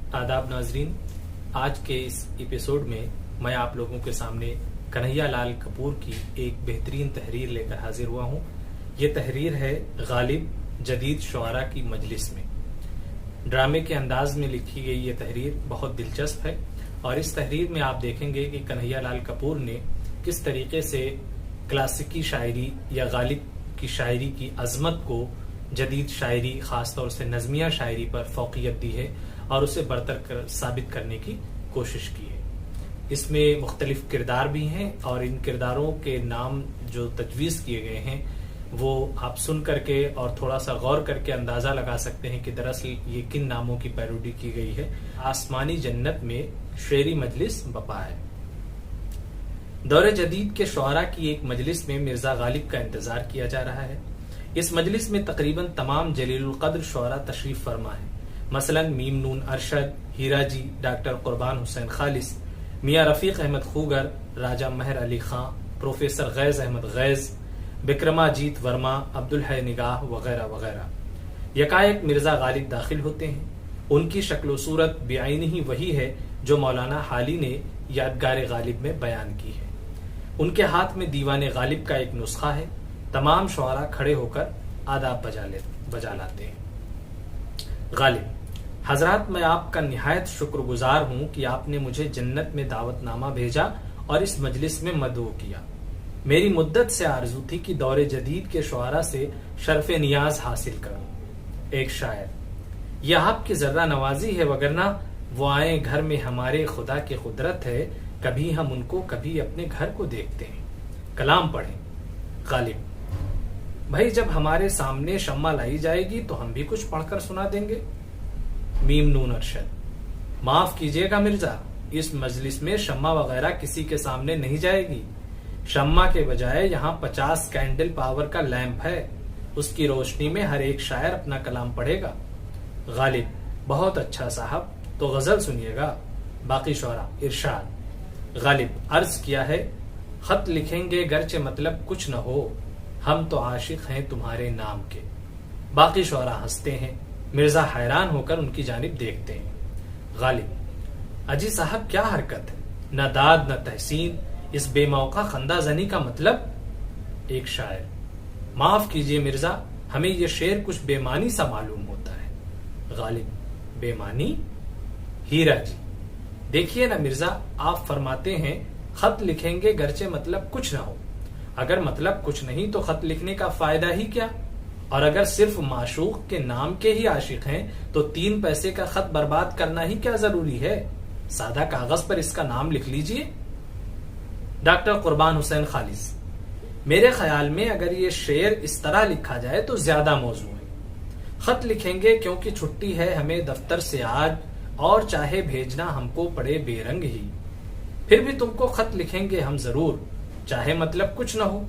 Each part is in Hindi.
आदाब नाजरीन, आज के इस एपिसोड में मैं आप लोगों के सामने कन्हैया लाल कपूर की एक बेहतरीन तहरीर लेकर हाजिर हुआ हूँ। ये तहरीर है गालिब जदीद शुआरा की मजलिस में। ड्रामे के अंदाज में लिखी गई ये तहरीर बहुत दिलचस्प है और इस तहरीर में आप देखेंगे कि कन्हैया लाल कपूर ने किस तरीके से क्लासिकी शायरी या गालिब की शायरी की अजमत को जदीद शायरी, खासतौर से नज़मिया शायरी पर फौकियत दी है और उसे बरतर साबित करने की कोशिश की है। इसमें मुख्तलिफ किरदार भी हैं और इन किरदारों के नाम जो तजवीज़ किए गए हैं वो आप सुन करके और थोड़ा सा गौर करके अंदाज़ा लगा सकते हैं कि दरअसल ये किन नामों की पैरोडी की गई है। आसमानी जन्नत में शेरी मजलिस बपा है। दौरे जदीद के शुआरा की एक मजलिस में मिर्जा गालिब का इंतजार किया जा रहा है। इस मजलिस में तकरीबन तमाम जलीलुल कद्र शुआरा तशरीफ फरमा है। मसलन मीम नून अरशद, हीरा जी, डॉक्टर कुर्बान हुसैन खालिस, मियाँ रफीक अहमद खूगर, राजा महर अली खां, प्रोफेसर गैज अहमद गैज, बिक्रमाजीत वर्मा, अब्दुल है निगाह वगैरह वगैरह। यकायक मिर्जा गालिब दाखिल होते हैं। उनकी शक्ल सूरत बेआईनी ही वही है जो मौलाना हाली ने यादगार गालिब में बयान की है। उनके हाथ में दीवाने गालिब का एक नुस्खा है। तमाम शुआरा खड़े होकर आदाब बजा लाते हैं। गालिब: हजरात, मैं आपका निहायत शुक्रगुजार हूँ कि आपने मुझे जन्नत में दावतनामा भेजा और इस मजलिस में मदऊ किया। मेरी मुद्दत से आरजू थी कि दौरे जदीद के शुआरा से शर्फ नियाज हासिल करूं। एक शायर: यह आपकी जर्रा नवाजी है, वगरना वो आए घर में हमारे खुदा की कुदरत है, कभी हम उनको कभी अपने घर को देखते हैं। कलाम पढ़ें। गालिब: भाई, जब हमारे सामने शम्मा लाई जाएगी तो हम भी कुछ पढ़कर सुना देंगे। मीम नून अरशद: माफ कीजिएगा मिर्जा, इस मजलिस में शम्मा वगैरह किसी के सामने नहीं जाएगी। शम्मा के बजाय यहाँ 50 कैंडल पावर का लैंप है, उसकी रोशनी में हर एक शायर अपना कलाम पढ़ेगा। गालिब: बहुत अच्छा साहब, तो गजल सुनिएगा। बाकी शुआरा इरशाद। गालिब: अर्ज किया है, खत लिखेंगे गरचे मतलब कुछ न हो, हम तो आशिक हैं तुम्हारे नाम के। बाकी शुआरा हंसते हैं। मिर्जा हैरान होकर उनकी जानिब देखते हैं। गालिब: अजी साहब, क्या हरकत है, न दाद न तहसीन, इस बेमौका खंदा जनी का मतलब। एक शायर: माफ कीजिए मिर्जा, हमें यह शेर कुछ बेमानी सा मालूम होता है। गालिब: बेमानी? हीरा जी: देखिए ना मिर्जा, आप फरमाते हैं खत लिखेंगे गरचे मतलब कुछ ना हो। अगर मतलब कुछ नहीं तो खत लिखने का फायदा ही क्या? और अगर सिर्फ माशूक के नाम के ही आशिक हैं तो 3 पैसे का खत बर्बाद करना ही क्या जरूरी है? सादा कागज पर इसका नाम लिख लीजिए। डॉक्टर कुर्बान हुसैन खालिस: मेरे ख्याल में अगर ये शेर इस तरह लिखा जाए तो ज्यादा मौजू है। खत लिखेंगे क्योंकि छुट्टी है हमें दफ्तर से आज, और चाहे भेजना हमको पड़े बेरंग ही, फिर भी तुमको खत लिखेंगे हम जरूर, चाहे मतलब कुछ न हो।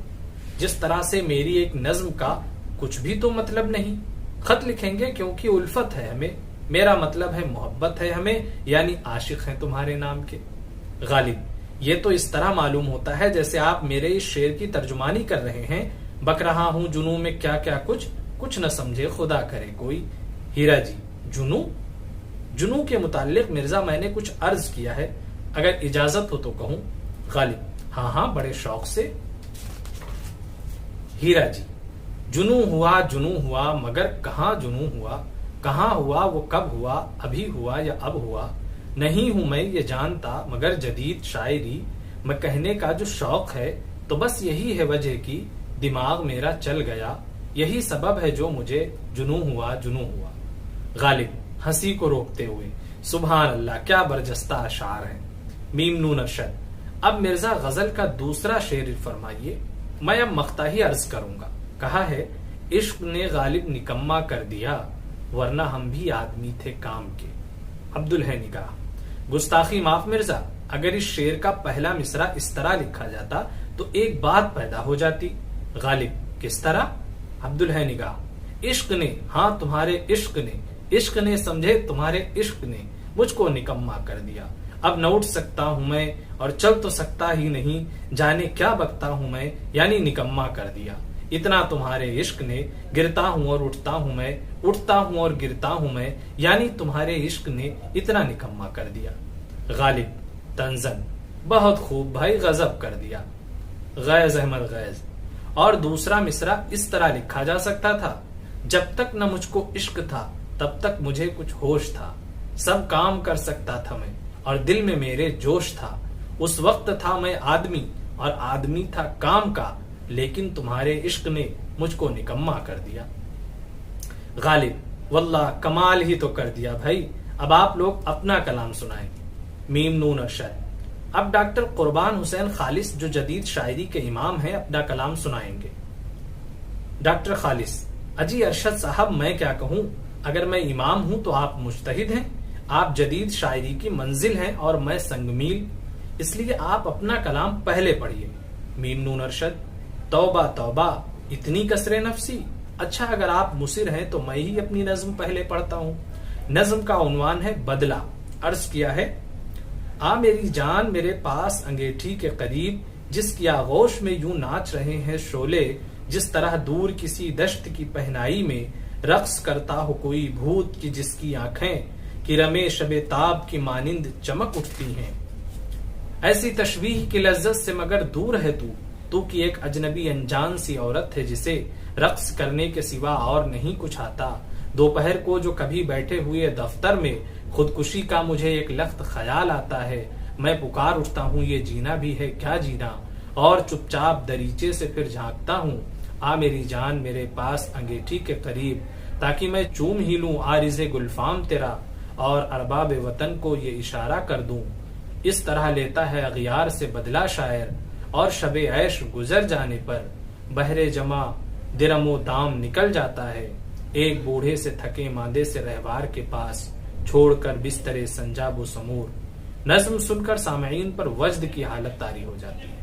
जिस तरह से मेरी एक नज्म का कुछ भी तो मतलब नहीं। खत लिखेंगे क्योंकि उल्फत है हमें, मेरा मतलब है मोहब्बत है हमें, यानी आशिक हैं तुम्हारे नाम के। गालिब: ये तो इस तरह मालूम होता है जैसे आप मेरे इस शेर की तर्जुमानी कर रहे हैं। बक रहा हूं जुनू में क्या क्या कुछ न समझे खुदा करे कोई। हीरा जी: जुनू? जुनू के मुताल्लिक मिर्जा मैंने कुछ अर्ज किया है, अगर इजाजत हो तो कहूं। गालिब: हाँ हाँ, बड़े शौक से। हीरा जी: जुनू हुआ मगर कहाँ जुनू हुआ, कहाँ हुआ वो कब हुआ, अभी हुआ या अब हुआ, नहीं हूं मैं ये जानता मगर जदीद शायरी में कहने का जो शौक है तो बस यही है वजह की दिमाग मेरा चल गया, यही सबब है जो मुझे जुनू हुआ। गालिब हंसी को रोकते हुए: सुभान अल्लाह, क्या बरजस्ता अशार है। मीम नून अरशद: अब मिर्जा गजल का दूसरा शेर फरमाइए। मैं अब मख्ताही अर्ज करूंगा। कहा है, इश्क ने गालिब निकम्मा कर दिया, वरना हम भी आदमी थे काम के। अब्दुल है निगाह: गुस्ताखी माफ मिर्जा, अगर इस शेर का पहला मिसरा इस तरह लिखा जाता तो एक बात पैदा हो जाती। गालिब: किस तरह? अब्दुल है निगाह: इश्क ने, हाँ तुम्हारे इश्क ने समझे तुम्हारे इश्क ने मुझको निकम्मा कर दिया। अब न उठ सकता हूं मैं और चल तो सकता ही नहीं, जाने क्या बकता हूं मैं, यानी निकम्मा कर दिया। इतना तुम्हारे इश्क ने, गिरता हूं और उठता हूं मैं, उठता हूं और गिरता हूं मैं, यानी तुम्हारे इश्क ने इतना निकम्मा कर दिया। गालिब तंजन, बहुत खूब भाई, गजब कर दिया। गैज अहमद गैज। और दूसरा मिसरा इस तरह लिखा जा सकता था, जब तक न मुझको इश्क था तब तक मुझे कुछ होश था, सब काम कर सकता था मैं और दिल में मेरे जोश था। उस वक्त था मैं आदमी और आदमी था काम का, लेकिन तुम्हारे इश्क ने मुझको निकम्मा कर दिया। गालिब वल्लाह कमाल ही तो कर दिया भाई। अब आप लोग अपना कलाम सुनाएं। मीम नून अरशद। अब डॉक्टर कुर्बान हुसैन खालिस जो जदीद शायरी के इमाम हैं अपना कलाम सुनाएंगे। डॉक्टर खालिस, अजी अरशद साहब मैं क्या कहूं, अगर मैं इमाम हूं तो आप मुज्तहिद हैं, आप जदीद शायरी की मंजिल हैं और मैं संगमील, इसलिए आप अपना कलाम पहले पढ़िए। मीम नून अरशद। तौबा तौबा, इतनी कसरे नफसी। अच्छा अगर आप मुसिर हैं तो मैं ही अपनी नज्म पहले पढ़ता हूं। नज्म का उन्वान है बदला। अर्ज किया है, आ मेरी जान मेरे पास अंगेठी के करीब, जिसकी आगोश में यूं नाच रहे हैं शोले, जिस तरह दूर किसी दश्त की पहनाई में रक्स करता हो कोई भूत की, जिसकी आंखें कि रमे शबे ताब की मानिंद चमक उठती हैं। ऐसी तशबीह की लज्जत से मगर दूर है तू की एक अजनबी अनजान सी औरत है, जिसे रक्स करने के सिवा और नहीं कुछ आता। दोपहर को जो कभी बैठे हुए दफ्तर में खुदकुशी का मुझे एक लख्त ख्याल आता है, मैं पुकार उठता हूँ ये जीना भी है क्या जीना, और चुपचाप दरीचे से फिर झांकता हूँ, आ मेरी जान मेरे पास अंगेठी के करीब, ताकि मैं चूम ही लूं आरिज़े गुलफाम तेरा, और अरबाब वतन को ये इशारा कर दूं। इस तरह लेता है अगियार से बदला शायर, और शबे ऐश गुजर जाने पर बहरे जमा दिरमो दाम निकल जाता है, एक बूढ़े से थके मांदे से रहवार के पास, छोड़कर बिस्तरे संजाबो समूर। नज्म सुनकर सामईन पर वज्द की हालत तारी हो जाती है।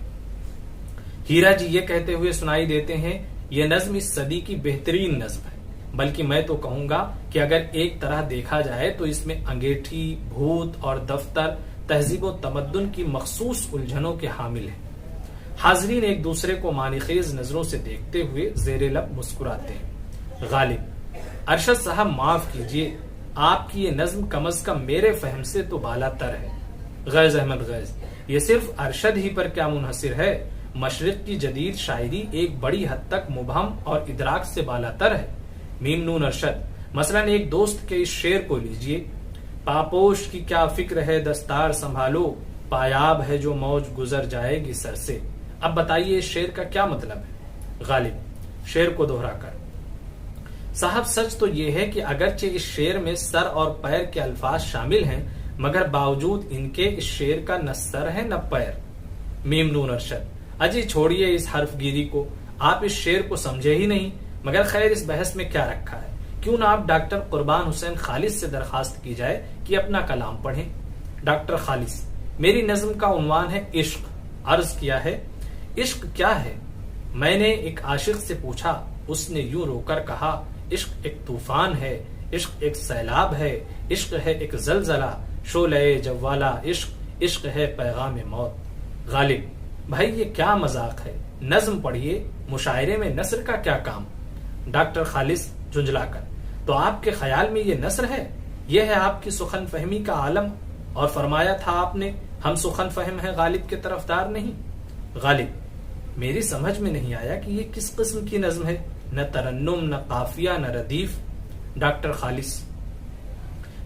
हीरा जी ये कहते हुए सुनाई देते हैं, ये नज्म इस सदी की बेहतरीन नज्म है, बल्कि मैं तो कहूंगा कि अगर एक तरह देखा जाए तो इसमें अंगेठी, भूत और दफ्तर तहजीब व तमद्दुन की मखसूस उलझनों के हामिल है। हाजरीन एक दूसरे को मानिखेज नजरों से देखते हुए जेरे लब मुस्कुराते हैं। गालिब, अरशद साहब माफ कीजिए, आपकी ये नज्म कम अज कम मेरे फहम से तो बालातर है। गैज अहमद गैज, ये सिर्फ अरशद ही पर क्या मुनहसिर है, मशरिक की जदीद शायरी एक बड़ी हद तक मुबहम और इदराक से बालातर है। मीम नून अरशद। मसलन एक दोस्त के इस शेर को लीजिए, पापोश की क्या फिक्र है दस्तार संभालो, पायाब है जो मौज गुजर जाएगी सर से। अब बताइए इस शेर का क्या मतलब है। गालिब, शेर को दोहराकर, साहब सच तो यह है कि अगरचे इस शेर में सर और पैर के अल्फाज शामिल हैं, मगर बावजूद इनके इस शेर का न सर है न पैर। मीम नून अरशद। अजी छोड़िए इस हर्फगिरी को, आप इस शेर को समझे ही नहीं, मगर खैर इस बहस में क्या रखा है, क्यों ना आप डॉक्टर कुर्बान हुसैन खालिस से दरखास्त की जाए कि अपना कलाम पढ़ें। डॉक्टर खालिस, मेरी नज्म का उन्वान है इश्क। अर्ज किया है, इश्क क्या है? मैंने एक आशिक से पूछा, उसने यूं रोकर कहा, इश्क एक तूफान है, इश्क एक सैलाब है, इश्क है एक जलजला, शोले जवाला इश्क, इश्क है पैगाम मौत। गालिब, भाई ये क्या मजाक है, नज्म पढ़िए, मुशायरे में नस्र का क्या काम। डॉक्टर खालिस झुंझलाकर, तो आपके ख्याल में ये नस्र है, यह है आपकी सुखन फहमी का आलम, और फरमाया था आपने हम सुखन फहम है गालिब के तरफदार नहीं। गालिब, मेरी समझ में नहीं आया कि ये किस किस्म की नज्म है, न तरन्नुम न काफिया न रदीफ। डॉक्टर खालिस,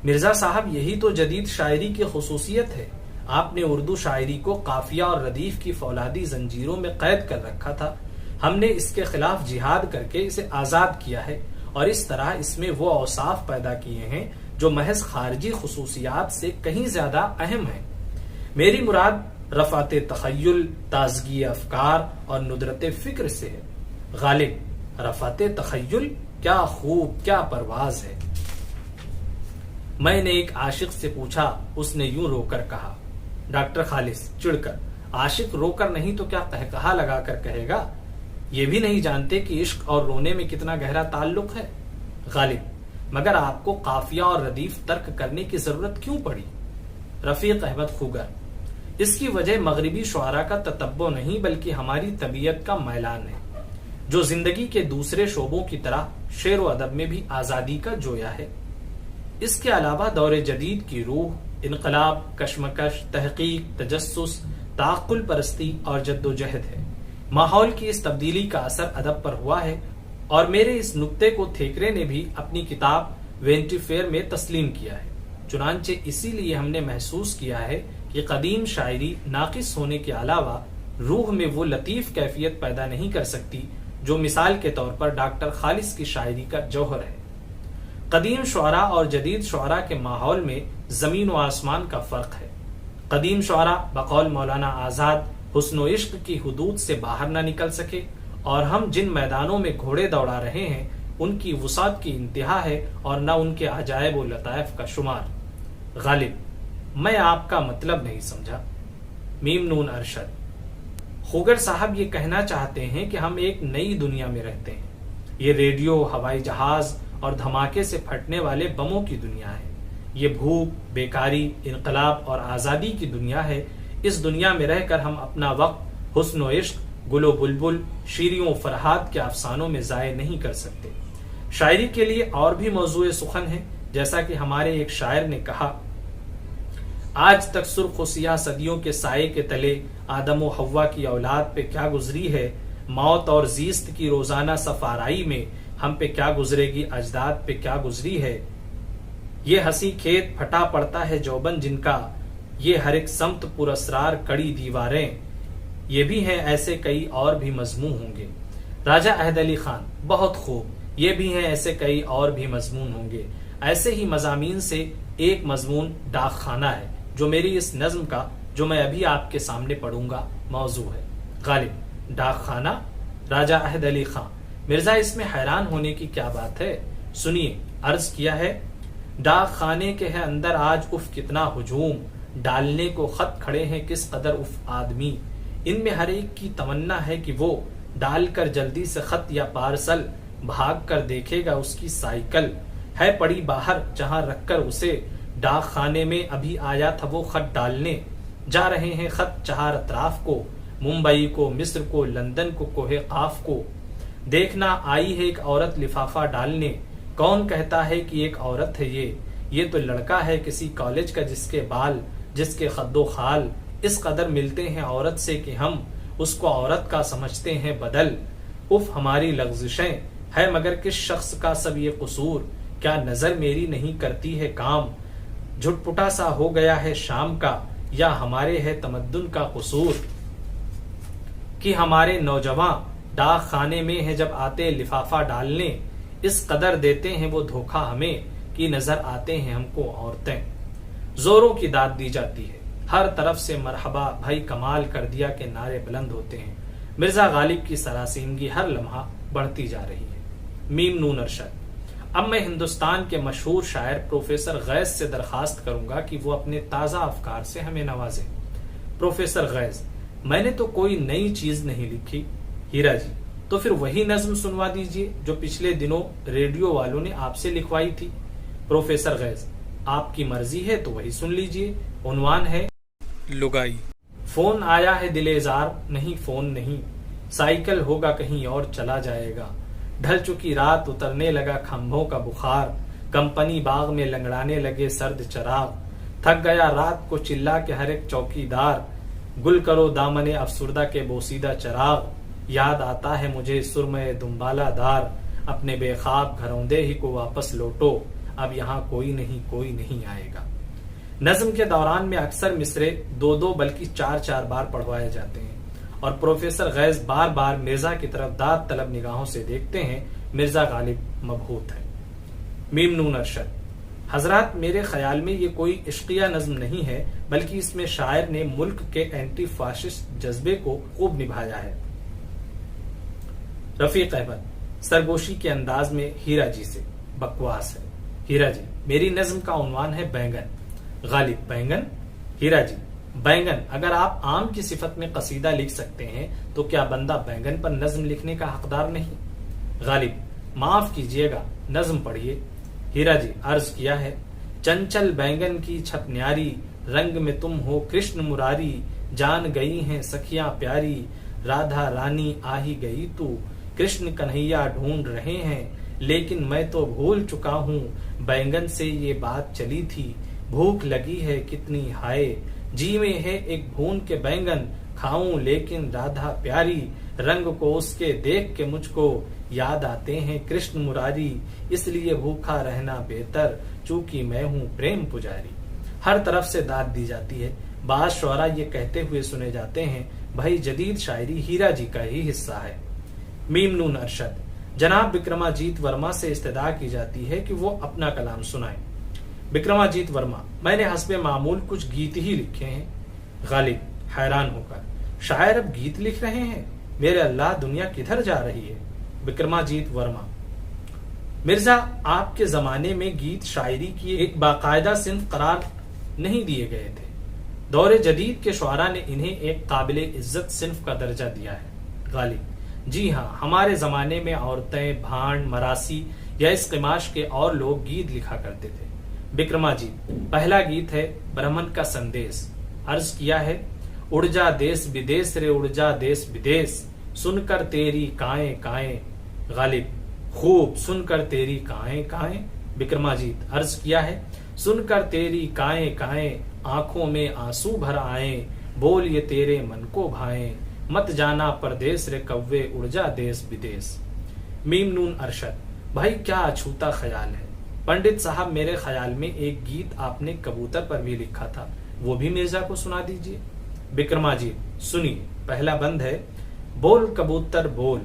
मिर्जा साहब यही तो जदीद शायरी की खुसूसियत है, आपने उर्दू शायरी को काफिया और रदीफ की फौलादी जंजीरों में कैद कर रखा था, हमने इसके खिलाफ जिहाद करके इसे आजाद किया है, और इस तरह इसमें वो औसाफ पैदा किए हैं जो महज खारजी खुसूसियात से कहीं ज्यादा अहम है। मेरी मुराद रफाते तखय्युल, ताजगी अफकार और नुदरत फिक्र से है। गालिब, रफाते तखय्युल, क्या खूब क्या परवाज है। मैंने एक आशिक से पूछा, उसने यूं रोकर कहा। डॉक्टर खालिस चिढ़कर, आशिक रोकर नहीं तो क्या कहकहा लगाकर कहेगा, ये भी नहीं जानते कि इश्क और रोने में कितना गहरा ताल्लुक है। गालिब, मगर आपको काफिया और रदीफ तर्क करने की जरूरत क्यों पड़ी। रफीक अहमद खूगर, इसकी वजह मगरिबी शुआरा का ततब्बो नहीं बल्कि हमारी तबीयत का मैलान है। जो जिंदगी के दूसरे शोबों की तरह शेर व अदब में भी आजादी का जोया है। इसके अलावा दौरे जदीद की रूह इनकलाब, कशमकश, तहकीक, तजस्सुस, ताकुल परस्ती और जद्दोजहद है। माहौल की इस तब्दीली का असर अदब पर हुआ है और मेरे इस नुक्ते को थेकरे ने भी अपनी किताब वेंटी फेयर में तस्लीम किया है। चुनांचे इसीलिए हमने महसूस किया है कि कदीम शायरी नाकिस होने के अलावा रूह में वो लतीफ कैफियत पैदा नहीं कर सकती जो मिसाल के तौर पर डॉक्टर खालिस की शायरी का जौहर है। कदीम शुअरा और जदीद शुअरा के माहौल में जमीन व आसमान का फर्क है। कदीम शुअरा बकौल मौलाना आजाद हुस्न व इश्क की हुदूद से बाहर न निकल सके और हम जिन मैदानों में घोड़े दौड़ा रहे हैं उनकी वुसात की इंतहा है और न उनके अजायब व लताइफ का शुमार। गालिब, मैं आपका मतलब नहीं समझा। मीम नून अरशद, खुगर साहब ये कहना चाहते हैं कि हम एक नई दुनिया में रहते हैं। ये रेडियो, हवाई जहाज और धमाके से फटने वाले बमों की दुनिया है। ये भूख, बेकारी, इनकलाब और आजादी की दुनिया है। इस दुनिया में रहकर हम अपना वक्त हुस्न व इश्क, गुलो बुलबुल, शीरियों फरहाद के अफसानों में जाये नहीं कर सकते। शायरी के लिए और भी मौजूए सुखन है। जैसा कि हमारे एक शायर ने कहा, आज तक सुर्ख सियाह सदियों के साये के तले आदम व हव्वा की औलाद पे क्या गुजरी है। मौत और जीस्त की रोजाना सफाराई में हम पे क्या गुजरेगी, अजदाद पे क्या गुजरी है। ये हंसी खेत फटा पड़ता है जौबन जिनका, ये हर एक समत पुरस्रार कड़ी दीवारें। ये भी हैं ऐसे कई और भी मजमून होंगे। राजा अहद अली खान, बहुत खूब। ये भी हैं ऐसे कई और भी मजमून होंगे। ऐसे ही मजामीन से एक मजमून डाक खाना है जो मेरी इस नज्म का, जो मैं अभी आपके सामने पढ़ूंगा, मौजू है। गालिब, डाक खाना, राजा अहद अली खान। मिर्जा, इसमें हैरान होने की क्या बात है? सुनिए, अर्ज किया है, डाक खाने के है अंदर आज उफ कितना हुजूम, डालने को खत खड़े हैं किस कदर उफ आदमी। इनमें हर एक की तमन्ना है कि वो डालकर जल्दी से खत या पार्सल भाग कर देखेगा उसकी साइकिल है पड़ी बाहर जहां रखकर उसे डाक खाने में अभी आया था वो खत डालने। जा रहे हैं खत चार अतराफ को, मुंबई को, मिस्र को, लंदन को, कोहे काफ को। देखना आई है एक औरत लिफाफा डालने। कौन कहता है कि एक औरत है ये तो लड़का है किसी कॉलेज का जिसके बाल, जिसके खद्दो खाल इस कदर मिलते हैं औरत से कि हम उसको औरत का समझते हैं बदल। उफ हमारी लग्जिशें है मगर किस शख्स का सब ये कसूर, क्या नजर मेरी नहीं करती है काम। झुटपुटा सा हो गया है शाम का, या हमारे है तमद्दुन का कसूर कि हमारे नौजवान डाक खाने में है जब आते लिफाफा डालने। इस कदर देते हैं वो धोखा हमें कि नजर आते हैं हमको औरतें। जोरों की दाद दी जाती है, हर तरफ से मरहबा भाई कमाल कर दिया के नारे बुलंद होते हैं। मिर्जा गालिब की सरासीनगी हर लम्हा बढ़ती जा रही है। मीम नून अरशद, अब मैं हिंदुस्तान के मशहूर शायर प्रोफेसर गैस से दरखास्त करूंगा कि वो अपने ताजा अफकार से हमें नवाजें। प्रोफेसर गैस, मैंने तो कोई नई चीज नहीं लिखी। हीरा जी, तो फिर वही नज्म सुनवा दीजिए जो पिछले दिनों रेडियो वालों ने आपसे लिखवाई थी। प्रोफेसर गैस, आपकी मर्जी है तो वही सुन लीजिए। उन्वान है लुगाई। फोन आया है दिलेजार, नहीं फोन नहीं, साइकिल होगा कहीं और चला जाएगा। ढल चुकी रात, उतरने लगा खंभों का बुखार, कंपनी बाग में लंगड़ाने लगे सर्द चराग। थक गया रात को चिल्ला के हर एक चौकीदार, गुल करो दामने अफसुर्दा के बोसीदा चराग। याद आता है मुझे सुरमय दुम्बाला दार, अपने बेखाब घरौंदे ही को वापस लौटो, अब यहाँ कोई नहीं आएगा। नज्म के दौरान में अक्सर मिसरे दो दो बल्कि चार चार बार पढ़वाए जाते हैं और प्रोफेसर गैस बार बार मिर्जा की तरफ दाद तलब निगाहों से देखते हैं। मिर्जा गालिब मबहूत है। मीम नून अरशद, हजरात, मेरे ख्याल में ये कोई इश्किया नज्म नहीं है, बल्कि इसमें शायर ने मुल्क के एंटी फाशिस्ट जज्बे को खूब निभाया है। रफीक अहमद, सरगोशी के अंदाज में हीरा जी से, बकवास है। हीरा जी, मेरी नज्म का उन्वान है बैंगन। गालिब, बैंगन? हीरा जी, बैंगन। अगर आप आम की सिफत में कसीदा लिख सकते हैं तो क्या बंदा बैंगन पर नज्म लिखने का हकदार नहीं? गालिब, माफ कीजिएगा, नज्म पढ़िए। हीरा जी, अर्ज किया है, चंचल बैंगन की छत न्यारी, रंग में तुम हो कृष्ण मुरारी, जान गई हैं सखियां प्यारी, राधा रानी आ ही गई तू, कृष्ण कन्हैया ढूंढ रहे हैं, लेकिन मैं तो भूल चुका हूँ बैंगन से ये बात चली थी। भूख लगी है कितनी हाय, जी में है एक भून के बैंगन, खाऊं लेकिन राधा प्यारी, रंग को उसके देख के मुझको याद आते हैं कृष्ण मुरारी, इसलिए भूखा रहना बेहतर, चूंकि मैं हूँ प्रेम पुजारी। हर तरफ से दाद दी जाती है। बाज शौरा ये कहते हुए सुने जाते हैं, भाई जदीद शायरी हीरा जी का ही हिस्सा है। मीम नून अरशद, जनाब विक्रमाजीत वर्मा से इस्तदा की जाती है कि वो अपना कलाम सुनाएं। विक्रमाजीत वर्मा, मैंने हस्बे मामूल कुछ गीत ही लिखे हैं। गालिब हैरान होकर, शायर अब गीत लिख रहे हैं? मेरे अल्लाह, दुनिया किधर जा रही है? विक्रमाजीत वर्मा, मिर्जा, आपके जमाने में गीत शायरी की एक बाकायदा सिन्फ करार नहीं दिए गए थे। दौरे जदीद के शुआरा ने इन्हें एक काबिले इज्जत सिन्फ का दर्जा दिया है। गालिब, जी हाँ, हमारे जमाने में औरतें, भांड, मरासी या इस किमाश के और लोग गीत लिखा करते थे। विक्रमाजीत, पहला गीत है ब्राह्मण का संदेश। अर्ज किया है, उड़ जा देश विदेश रे, उड़ जा देश विदेश, सुनकर तेरी काएं काएं। गालिब, खूब, सुनकर तेरी काएं काएं। विक्रमाजीत, अर्ज किया है, सुनकर तेरी काएं काएं, आंखों में आंसू भर आए, बोल ये तेरे मन को भाए, मत जाना परदेश रे कव्वे, उड़ जा देश विदेश। मीम नून अरशद, भाई क्या अछूता ख्याल है। पंडित साहब, मेरे ख्याल में एक गीत आपने कबूतर पर भी लिखा था, वो भी मिर्जा को सुना दीजिए। विक्रमाजीत, सुनिए, पहला बंद है, बोल कबूतर बोल,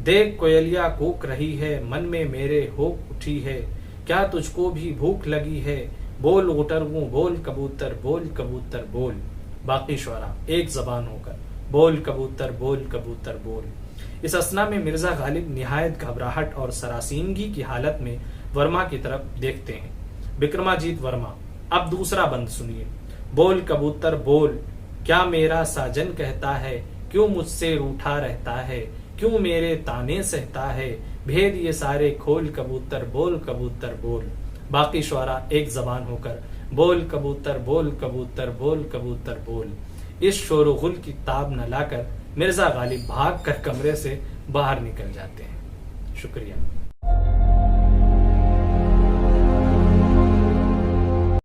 देख कोयलिया कूक रही है, मन में मेरे हो उठी है, क्या तुझको भी भूख लगी है, बोल उटरगू, बोल कबूतर, बोल कबूतर बोल। बाकी शुअरा एक जबान होकर, बोल कबूतर, बोल कबूतर बोल। इस असना में मिर्जा गालिब निहायत घबराहट और सरासीनगी की हालत में वर्मा की तरफ देखते हैं। विक्रमाजीत वर्मा, अब दूसरा बंद सुनिए, बोल कबूतर बोल, क्या मेरा साजन कहता है, क्यों मुझसे रूठा रहता है, क्यों मेरे ताने सहता है, भेद ये सारे खोल कबूतर, बोल कबूतर बोल। बाकी शुअरा एक जबान होकर, बोल कबूतर, बोल कबूतर, बोल कबूतर बोल। इस शोरगुल की ताब न लाकर मिर्जा गालिब भाग कर कमरे से बाहर निकल जाते हैं। शुक्रिया।